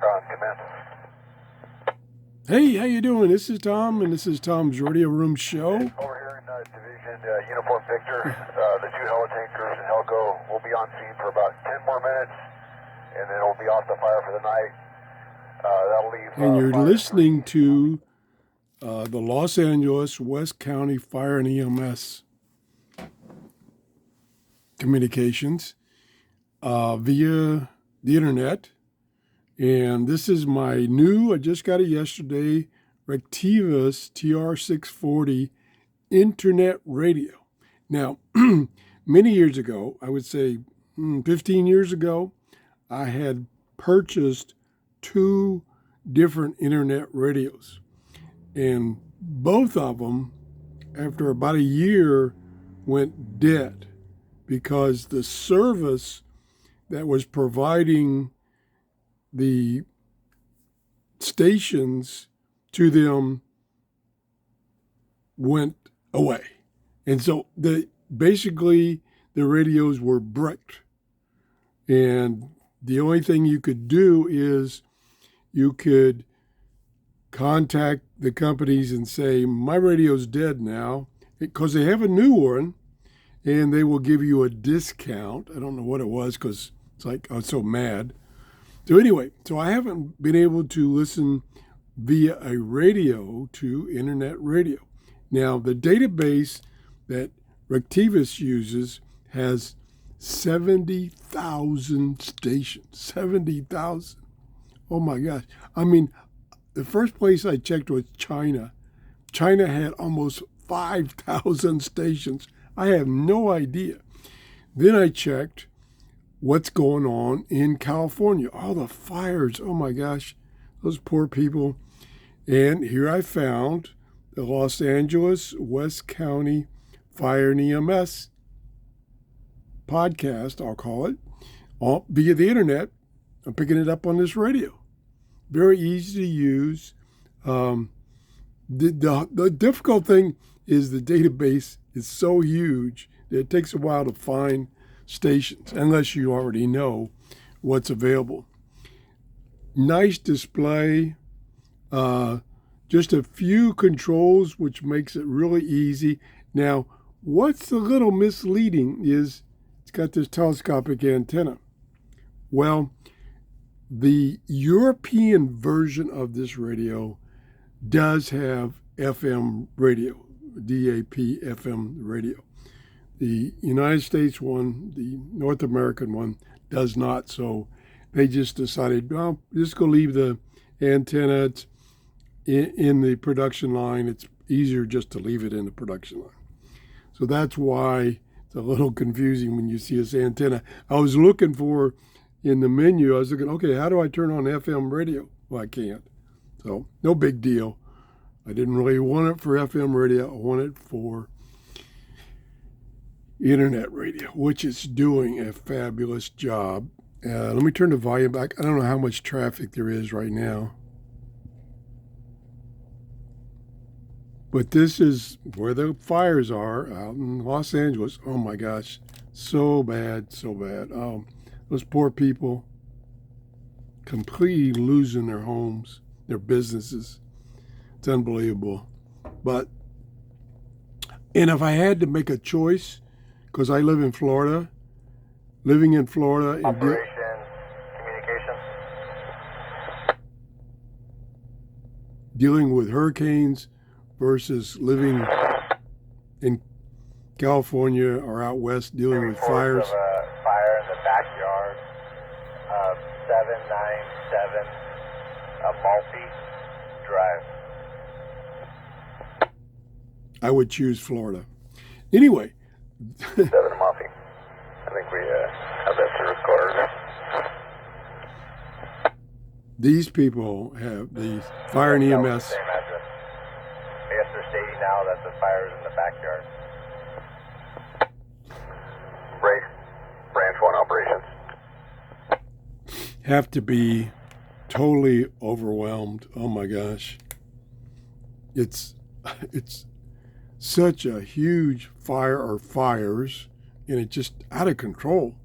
on command. Hey, how you doing? This is Tom, and this is Tom's Radio Room Show. Over here in Division Uniform Victor, the two helitankers and Helco will be on scene for about 10 more minutes, and then it'll be off the fire for the night. That'll leave. And you're listening to the Los Angeles West County Fire and EMS Communications via the internet. And this is my new, I just got it yesterday, Retekess TR640 internet radio. Now, many years ago, I would say 15 years ago, I had purchased two different internet radios. And both of them, after about a year, went dead because the service that was providing the stations to them went away. And so basically the radios were bricked. And the only thing you could do is you could contact the companies and say, my radio's dead now, because they have a new one and they will give you a discount. I don't know what it was because it's like, I was so mad. So anyway, so I haven't been able to listen via a radio to internet radio. Now, the database that Retekess uses has 70,000 stations. 70,000. Oh my gosh. I mean, the first place I checked was China. China had almost 5,000 stations. I have no idea. Then I checked what's going on in California. All the fires, oh my gosh, those poor people. And here I found the Los Angeles West County Fire and EMS podcast, I'll call it, via the internet. I'm picking it up on this radio. Very easy to use. The difficult thing is the database is so huge that it takes a while to find stations, unless you already know what's available. Nice display, just a few controls, which makes it really easy. Now, what's a little misleading is it's got this telescopic antenna. Well, the European version of this radio does have FM radio, DAP FM radio. The United States one, the North American one, does not. So they just decided, well, just go leave the antenna in the production line. It's easier just to leave it in the production line. So that's why it's a little confusing when you see this antenna. I was looking for, in the menu, I was looking, okay, how do I turn on FM radio? Well, I can't. So no big deal. I didn't really want it for FM radio. I want it for internet radio, which is doing a fabulous job. Let me turn the volume back. I don't know how much traffic there is right now. But this is where the fires are out in Los Angeles. Oh my gosh, so bad, so bad. Those poor people completely losing their homes, their businesses. It's unbelievable. And if I had to make a choice, because I live in Florida, living in Florida. Operation Commuications. Dealing with hurricanes versus living in California or out west dealing with fires. Of a fire in the backyard of 797 Amalfi Drive. I would choose Florida. Anyway. 7 Amalfi. I think we have that service quarter. These people have the fire and EMS. Same address. I guess they're stating now that the fire is in the backyard. Branch 1 operations. Have to be totally overwhelmed. Oh my gosh. It's such a huge fire or fires, and it's just out of control.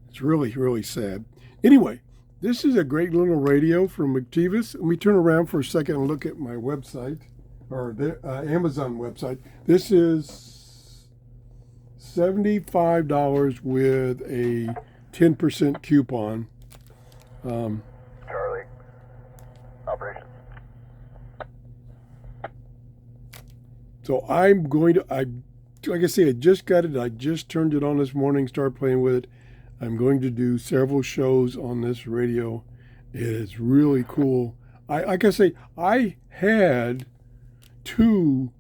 It's really, really sad. Anyway, This is a great little radio from Retekess. Let me turn around for a second and look at my website, or the Amazon website. This is $75 with a 10% coupon. Charlie. Operations. So I'm going to, like I say, I just got it. I just turned it on this morning, started playing with it. I'm going to do several shows on this radio. It is really cool. Like I say, I had 2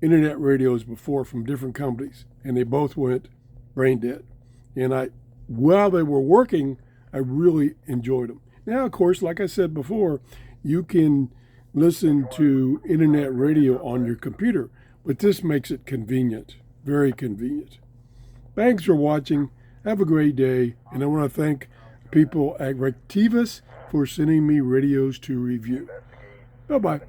internet radios before from different companies, and they both went brain dead. And while they were working, I really enjoyed them. Now, of course, like I said before, you can listen to internet radio on your computer, but this makes it convenient, very convenient. Thanks for watching. Have a great day, and I want to thank people at Retekess for sending me radios to review. Bye-bye.